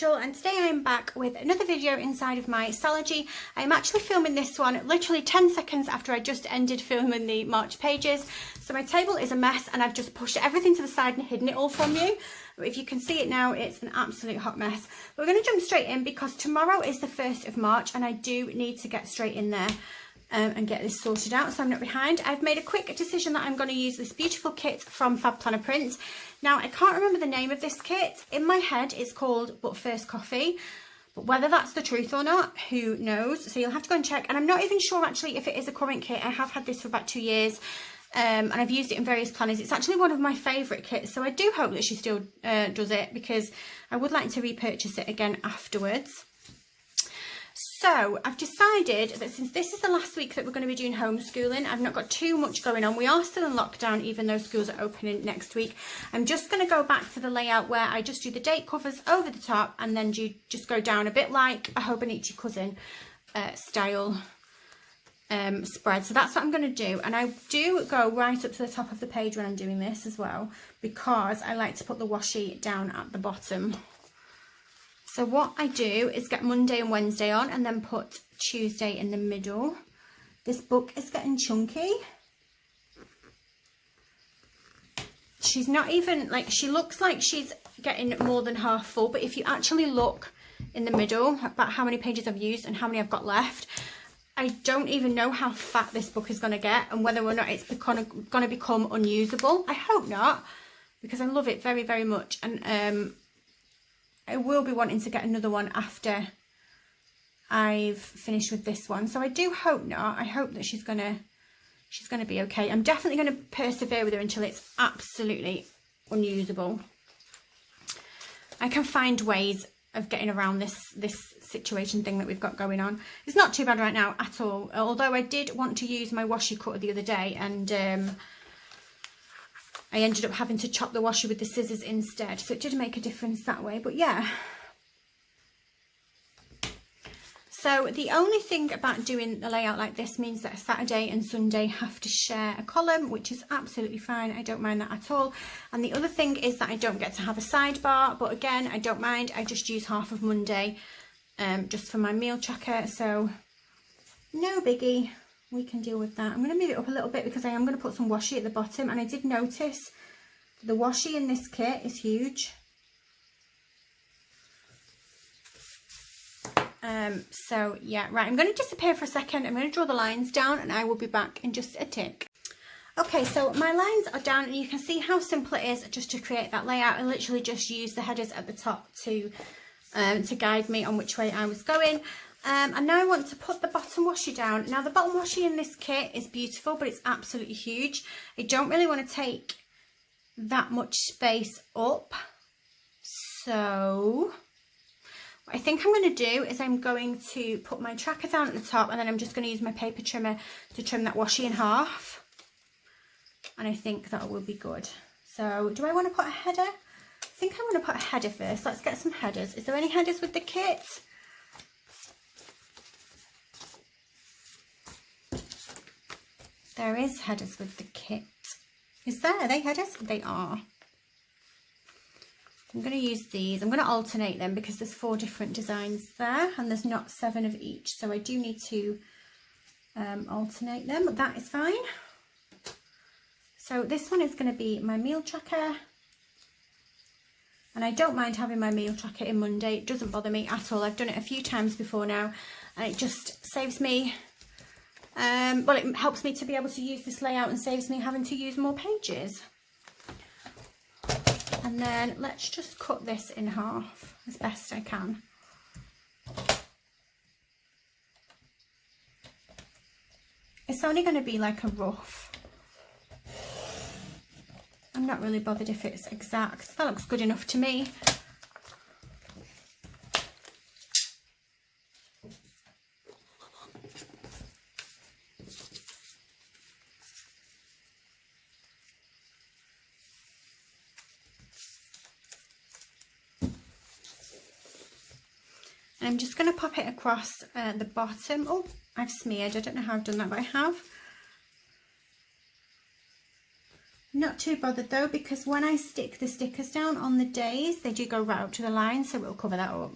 Rachel, and today I'm back with another video inside of my Stalogy. I'm actually filming this one literally 10 seconds after I just ended filming the March pages. So my table is a mess and I've just pushed everything to the side and hidden it all from you. If you can see it now, it's an absolute hot mess. We're going to jump straight in because tomorrow is the 1st of March and I do need to get straight in there and get this sorted out so I'm not behind. I've made a quick decision that I'm going to use this beautiful kit from Fab Planner Print. Now, I can't remember the name of this kit. In my head, it's called But First Coffee. But whether that's the truth or not, who knows? So you'll have to go and check. And I'm not even sure actually if it is a current kit. I have had this for about 2 years. And I've used it in various planners. It's actually one of my favourite kits. So I do hope that she still does it because I would like to repurchase it again afterwards. So I've decided that since this is the last week that we're going to be doing homeschooling, I've not got too much going on. We are still in lockdown even though schools are opening next week. I'm just going to go back to the layout where I just do the date covers over the top and then just go down a bit like a Hobonichi Cousin style spread. So that's what I'm going to do, and I do go right up to the top of the page when I'm doing this as well because I like to put the washi down at the bottom. So what I do is get Monday and Wednesday on and then put Tuesday in the middle. This book is getting chunky. She's not even, like, she looks like she's getting more than half full, but if you actually look in the middle about how many pages I've used and how many I've got left, I don't even know how fat this book is going to get and whether or not it's going to become unusable. I hope not, because I love it very, very much. And I will be wanting to get another one after I've finished with this one. So I do hope not. I hope that she's gonna be okay. I'm definitely gonna persevere with her until it's absolutely unusable. I can find ways of getting around this situation thing that we've got going on. It's not too bad right now at all. Although I did want to use my washi cutter the other day and I ended up having to chop the washi with the scissors instead, so it did make a difference that way, but yeah. So the only thing about doing the layout like this means that Saturday and Sunday have to share a column, which is absolutely fine. I don't mind that at all. And the other thing is that I don't get to have a sidebar, but again, I don't mind. I just use half of Monday just for my meal tracker, so no biggie. We can deal with that. I'm going to move it up a little bit because I am going to put some washi at the bottom, and I did notice the washi in this kit is huge. So yeah, right, I'm going to disappear for a second. I'm going to draw the lines down and I will be back in just a tick. Okay, so my lines are down and you can see how simple it is just to create that layout. I literally just used the headers at the top to guide me on which way I was going. And now I want to put the bottom washi down. Now the bottom washi in this kit is beautiful, but it's absolutely huge. I don't really want to take that much space up. So what I think I'm going to do is I'm going to put my tracker down at the top and then I'm just going to use my paper trimmer to trim that washi in half. And I think that will be good. So do I want to put a header? I think I want to put a header first. Let's get some headers. Is there any headers with the kit? There is headers with the kit. Is there? Are they headers? They are. I'm going to use these. I'm going to alternate them because there's 4 different designs there and there's not 7 of each. So I do need to alternate them, but that is fine. So this one is going to be my meal tracker. And I don't mind having my meal tracker in Monday. It doesn't bother me at all. I've done it a few times before now and it just saves me well, it helps me to be able to use this layout and saves me having to use more pages. And then let's just cut this in half as best I can. It's only going to be like a rough. I'm not really bothered if it's exact. That looks good enough to me. I'm just going to pop it across the bottom. Oh, I've smeared. I don't know how I've done that, but I have. Not too bothered though, because when I stick the stickers down on the days, they do go right up to the line, so it'll cover that up.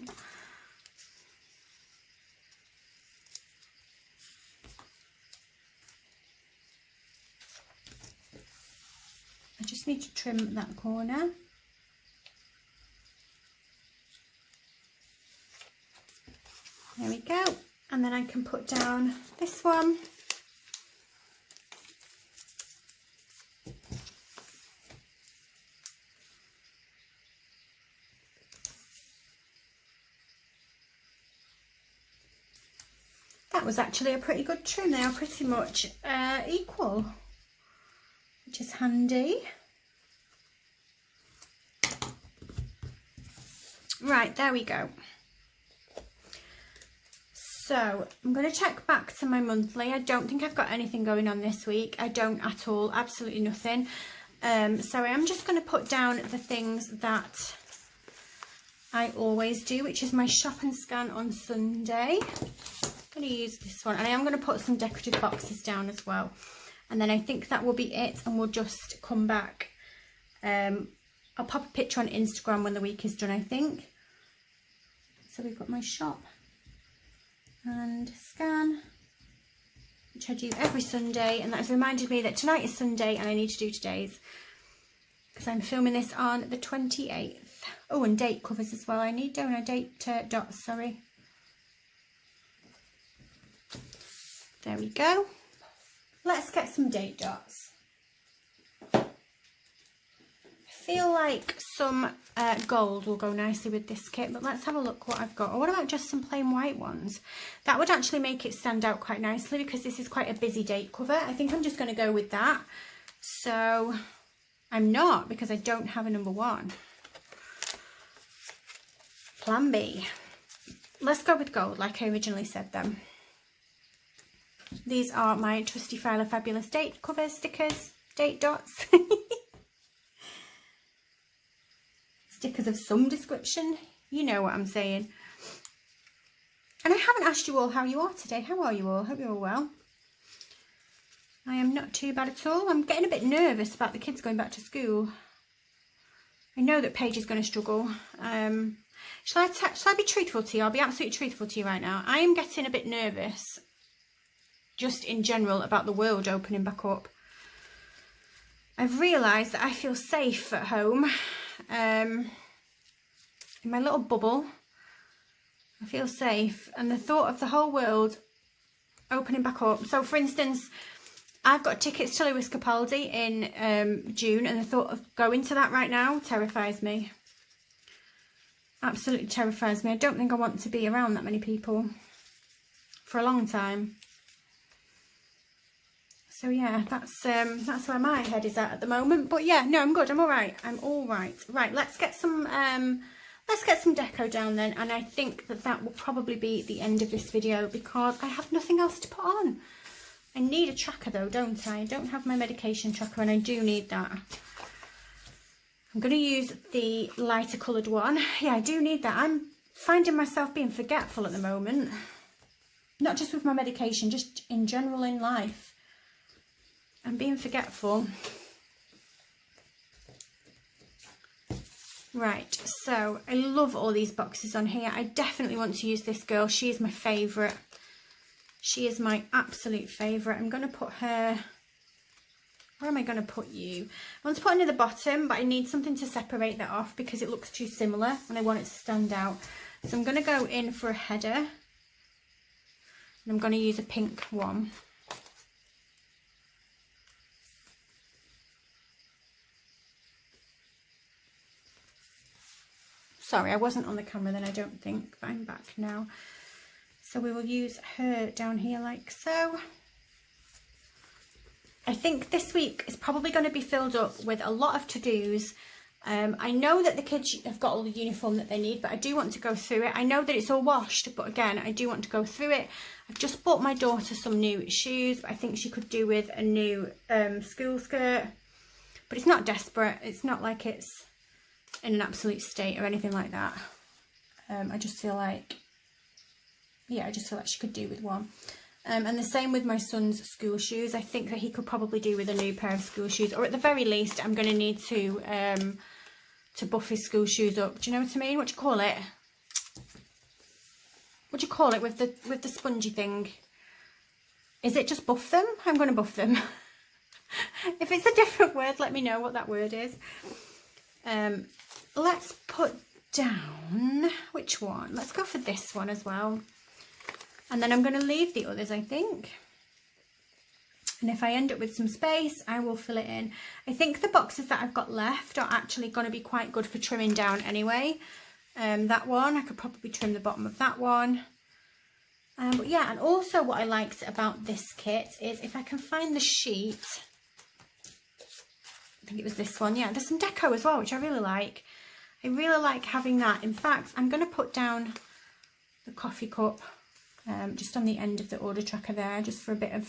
I just need to trim that corner. There we go. And then I can put down this one. That was actually a pretty good trim. They are pretty much equal, which is handy. Right, there we go. So I'm going to check back to my monthly. I don't think I've got anything going on this week. I don't at all, absolutely nothing. So I'm just going to put down the things that I always do, which is my shop and scan on Sunday. I'm going to use this one, and I am going to put some decorative boxes down as well. And then I think that will be it, and we'll just come back. I'll pop a picture on Instagram when the week is done, I think. So we've got my shop and scan, which I do every Sunday, and that has reminded me that tonight is Sunday and I need to do today's, because I'm filming this on the 28th. Oh, and date covers as well I need, don't I? Date dots, sorry. There we go. Let's get some date dots. I feel like some gold will go nicely with this kit, but let's have a look what I've got. Or what about just some plain white ones? That would actually make it stand out quite nicely, because this is quite a busy date cover. I think I'm just going to go with that. So I'm not, because I don't have a number one. Plan B. Let's go with gold, like I originally said then. These are my Trusty Filer Fabulous date cover stickers, date dots. Stickers of some description, you know what I'm saying. And I haven't asked you all how you are today. How are you all? Hope you're all well. I am not too bad at all. I'm getting a bit nervous about the kids going back to school. I know that Paige is going to struggle. Shall I be truthful to you? I'll be absolutely truthful to you right now. I am getting a bit nervous, just in general, about the world opening back up. I've realised that I feel safe at home. In my little bubble, I feel safe, and the thought of the whole world opening back up. So for instance, I've got tickets to Lewis Capaldi in June, and the thought of going to that right now terrifies me. Absolutely terrifies me. I don't think I want to be around that many people for a long time. So yeah, that's where my head is at the moment. But yeah, no, I'm good. I'm all right. I'm all right. Right, let's get some deco down then, and I think that will probably be the end of this video, because I have nothing else to put on. I need a tracker though, don't I? I don't have my medication tracker, and I do need that. I'm going to use the lighter coloured one. Yeah, I do need that. I'm finding myself being forgetful at the moment. Not just with my medication, just in general in life. I'm being forgetful. Right, so I love all these boxes on here. I definitely want to use this girl. She is my favourite. She is my absolute favourite. I'm going to put her... Where am I going to put you? I want to put her near the bottom, but I need something to separate that off because it looks too similar and I want it to stand out. So I'm going to go in for a header. And I'm going to use a pink one. Sorry, I wasn't on the camera then, I don't think, but I'm back now. So we will use her down here like so. I think this week is probably going to be filled up with a lot of to-dos. I know that the kids have got all the uniform that they need, but I do want to go through it. I know that it's all washed, but again, I do want to go through it. I've just bought my daughter some new shoes, but I think she could do with a new school skirt. But it's not desperate. It's not like it's in an absolute state or anything like that. I just feel like, yeah, I just feel like she could do with one. And the same with my son's school shoes. I think that he could probably do with a new pair of school shoes, or at the very least I'm going to need to buff his school shoes up. Do you know what I mean? What do you call it? What do you call it with the spongy thing? Is it just buff them? I'm going to buff them. If it's a different word, let me know what that word is. Let's put down, which one? Let's go for this one as well. And then I'm going to leave the others, I think. And if I end up with some space, I will fill it in. I think the boxes that I've got left are actually going to be quite good for trimming down anyway. That one, I could probably trim the bottom of that one. But yeah, and also what I liked about this kit is if I can find the sheet, I think it was this one, yeah, there's some deco as well, which I really like. I really like having that. In fact, I'm going to put down the coffee cup just on the end of the order tracker there, just for a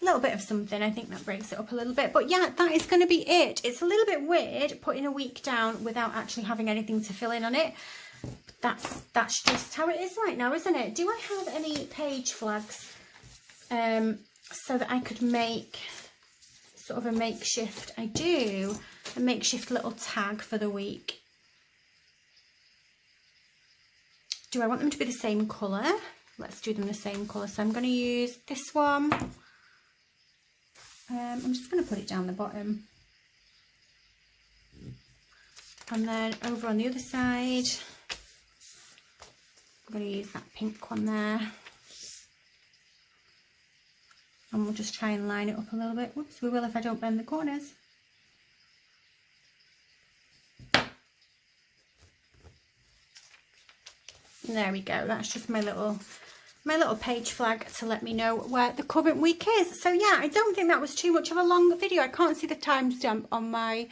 little bit of something. I think that breaks it up a little bit. But yeah, that is going to be it. It's a little bit weird putting a week down without actually having anything to fill in on it. That's just how it is right now, isn't it? Do I have any page flags so that I could make sort of a makeshift? I do, a makeshift little tag for the week. Do I want them to be the same colour? Let's do them the same colour. So I'm going to use this one. I'm just going to put it down the bottom. And then over on the other side, I'm going to use that pink one there. And we'll just try and line it up a little bit. Whoops, we will if I don't bend the corners. And there we go. That's just my little page flag to let me know where the current week is. So yeah, I don't think that was too much of a long video. I can't see the timestamp on my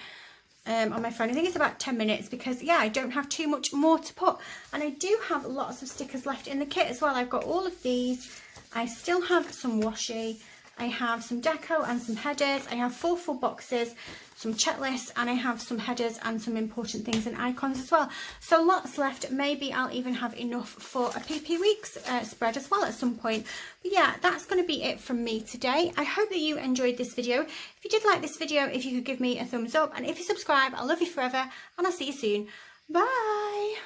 phone. I think it's about 10 minutes because yeah, I don't have too much more to put, and I do have lots of stickers left in the kit as well. I've got all of these. I still have some washi. I have some deco and some headers. I have 4 full boxes, some checklists, and I have some headers and some important things and icons as well. So lots left. Maybe I'll even have enough for a PP Weeks spread as well at some point. But yeah, that's going to be it from me today. I hope that you enjoyed this video. If you did like this video, if you could give me a thumbs up, and if you subscribe, I love you forever, and I'll see you soon. Bye.